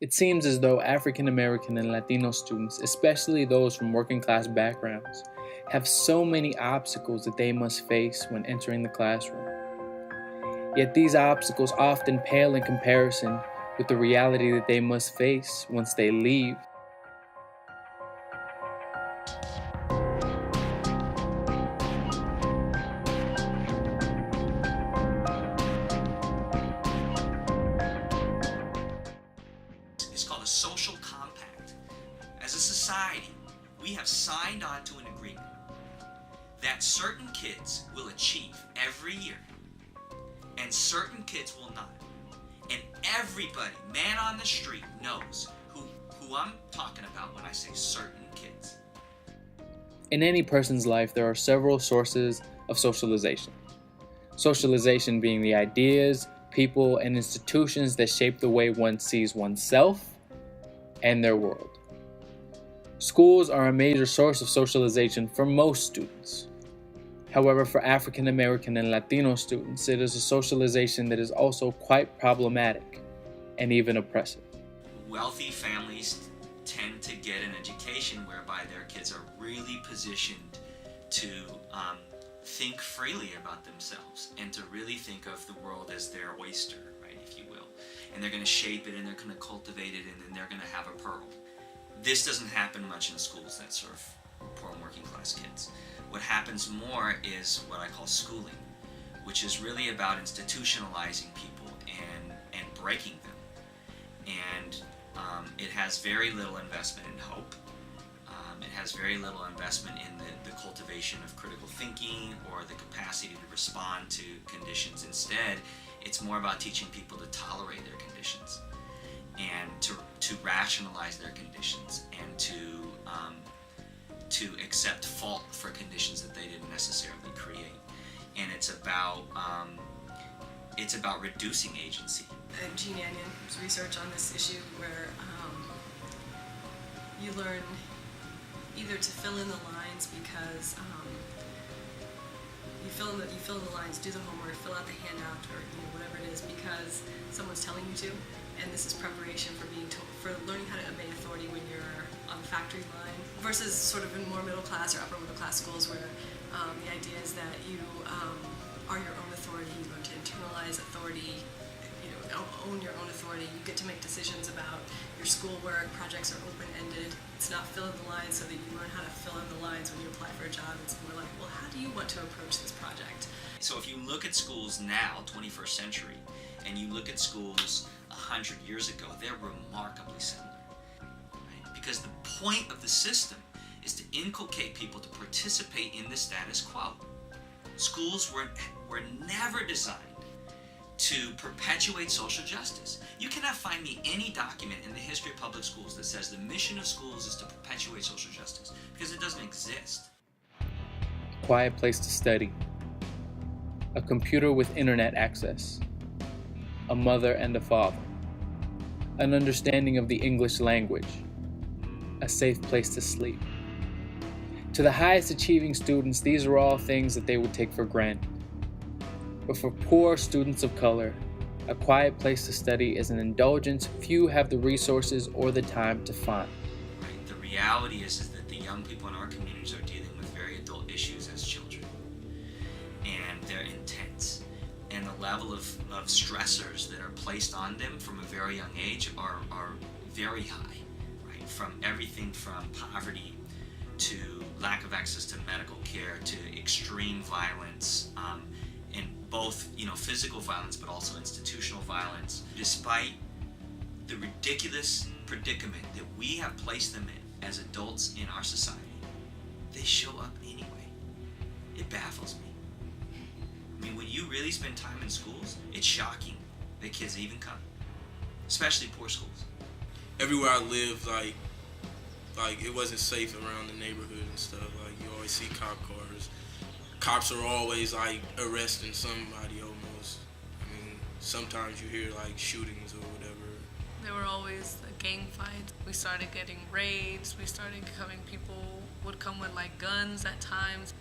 It seems as though African American and Latino students, especially those from working class backgrounds, have so many obstacles that they must face when entering the classroom. Yet these obstacles often pale in comparison with the reality that they must face once they leave. It's called a social compact. As a society, we have signed on to an agreement that certain kids will achieve every year and certain kids will not. And everybody, man on the street, knows who I'm talking about when I say certain kids. In any person's life, there are several sources of socialization. Socialization being the ideas, people, and institutions that shape the way one sees oneself and their world. Schools are a major source of socialization for most students. However, for African American and Latino students, it is a socialization that is also quite problematic and even oppressive. Wealthy families tend to get an education whereby their kids are really positioned to think freely about themselves and to really think of the world as their oyster, right, if you will. And they're going to shape it and they're going to cultivate it and then they're going to have a pearl. This doesn't happen much in schools that serve poor and working class kids. What happens more is what I call schooling, which is really about institutionalizing people and breaking them. And it has very little investment in hope. It has very little investment in the cultivation of critical thinking or the capacity to respond to conditions. Instead, it's more about teaching people to tolerate their conditions and to rationalize their conditions and to accept fault for conditions that they didn't necessarily create. And it's about reducing agency. Jean Annion's research on this issue where you learn either to fill in the lines because you fill in the lines, do the homework, fill out the handout, or whatever it is, because someone's telling you to, and this is preparation for learning how to obey authority when you're on the factory line, versus sort of in more middle class or upper middle class schools where the idea is that you are your own authority, you learn to internalize authority, own your own authority. You get to make decisions about your schoolwork. Projects are open-ended. It's not fill in the lines so that you learn how to fill in the lines when you apply for a job. It's more like, well, how do you want to approach this project? So if you look at schools now, 21st century, and you look at schools 100 years ago, they're remarkably similar. Right? Because the point of the system is to inculcate people to participate in the status quo. Schools were never designed to perpetuate social justice. You cannot find me any document in the history of public schools that says the mission of schools is to perpetuate social justice, because it doesn't exist. A quiet place to study, a computer with internet access, a mother and a father, an understanding of the English language, a safe place to sleep. To the highest achieving students, these are all things that they would take for granted. But for poor students of color, a quiet place to study is an indulgence few have the resources or the time to find. Right. The reality is that the young people in our communities are dealing with very adult issues as children. And they're intense. And the level of stressors that are placed on them from a very young age are very high. Right? From everything from poverty to lack of access to medical care to extreme violence, and both, physical violence, but also institutional violence. Despite the ridiculous predicament that we have placed them in as adults in our society, they show up anyway. It baffles me. I mean, when you really spend time in schools, it's shocking that kids even come, especially poor schools. Everywhere I lived, like it wasn't safe around the neighborhood and stuff. Like, you always see cop cars. Cops are always arresting somebody almost. I mean, sometimes you hear shootings or whatever. There were always gang fights. We started getting raids. We started people would come with guns at times.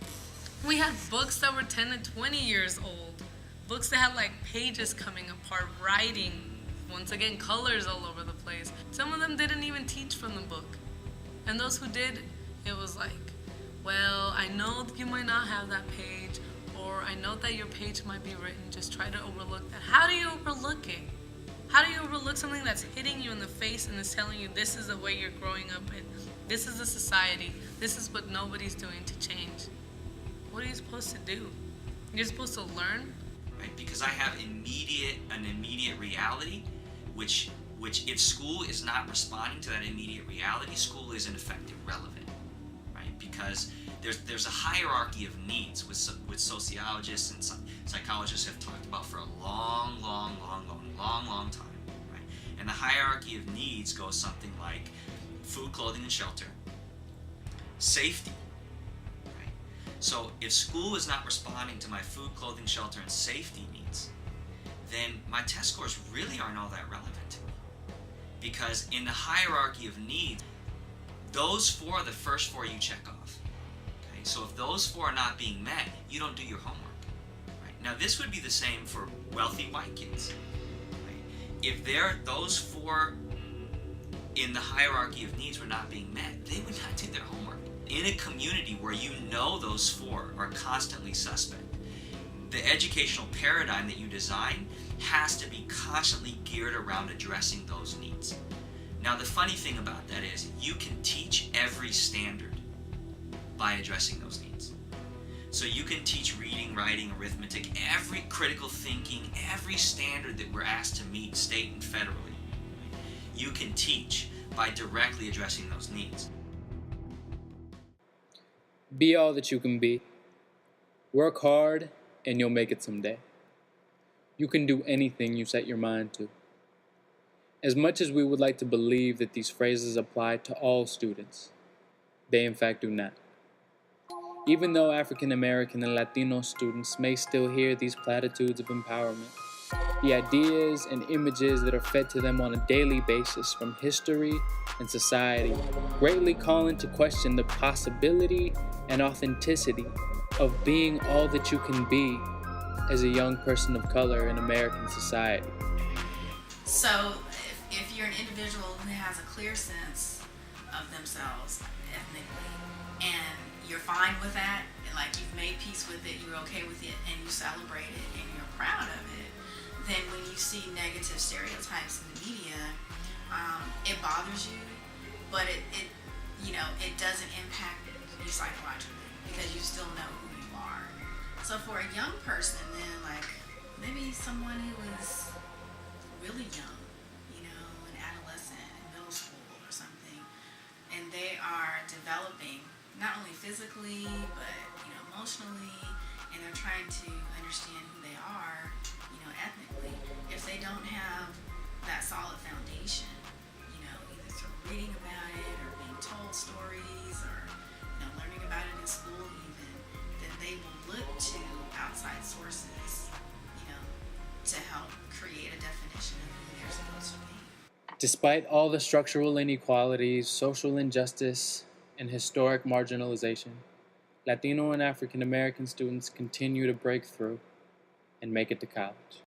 We had books that were 10 to 20 years old. Books that had pages coming apart, writing. Once again, colors all over the place. So teach from the book. And those who did, it was like, well, I know you might not have that page, or I know that your page might be written, just try to overlook that. How do you overlook it? How do you overlook something that's hitting you in the face and is telling you this is the way you're growing up in? This is the society. This is what nobody's doing to change. What are you supposed to do? You're supposed to learn? Right? Because I have an immediate reality, which if school is not responding to that immediate reality, school is in effect irrelevant, right? Because there's a hierarchy of needs with sociologists and psychologists have talked about for a long time, right? And the hierarchy of needs goes something like food, clothing, and shelter, safety, right? So if school is not responding to my food, clothing, shelter, and safety needs, then my test scores really aren't all that relevant to me. Because in the hierarchy of needs, those four are the first four you check off. Okay? So if those four are not being met, you don't do your homework. Right? Now this would be the same for wealthy white kids. Right? If those four in the hierarchy of needs were not being met, they would not do their homework. In a community where you know those four are constantly suspect, the educational paradigm that you design has to be constantly geared around addressing those needs. Now the funny thing about that is you can teach every standard by addressing those needs. So you can teach reading, writing, arithmetic, every critical thinking, every standard that we're asked to meet state and federally. You can teach by directly addressing those needs. Be all that you can be. Work hard and you'll make it someday. You can do anything you set your mind to. As much as we would like to believe that these phrases apply to all students, they in fact do not. Even though African American and Latino students may still hear these platitudes of empowerment, the ideas and images that are fed to them on a daily basis from history and society greatly call into question the possibility and authenticity of being all that you can be as a young person of color in American society. So if you're an individual who has a clear sense of themselves ethnically and you're fine with that, like you've made peace with it, you're okay with it, and you celebrate it and you're proud of it, then when you see negative stereotypes in the media, it bothers you, but it doesn't impact you psychologically because you still know who you are. So for a young person, then like maybe someone who is really young, an adolescent in middle school or something, and they are developing not only physically but emotionally, and they're trying to understand who they are, ethnically. If they don't have that solid foundation, either through reading about it or being told stories or learning about it in school even, then they will look to outside sources, to help create a definition of who they're supposed to be. Despite all the structural inequalities, social injustice, and historic marginalization, Latino and African American students continue to break through and make it to college.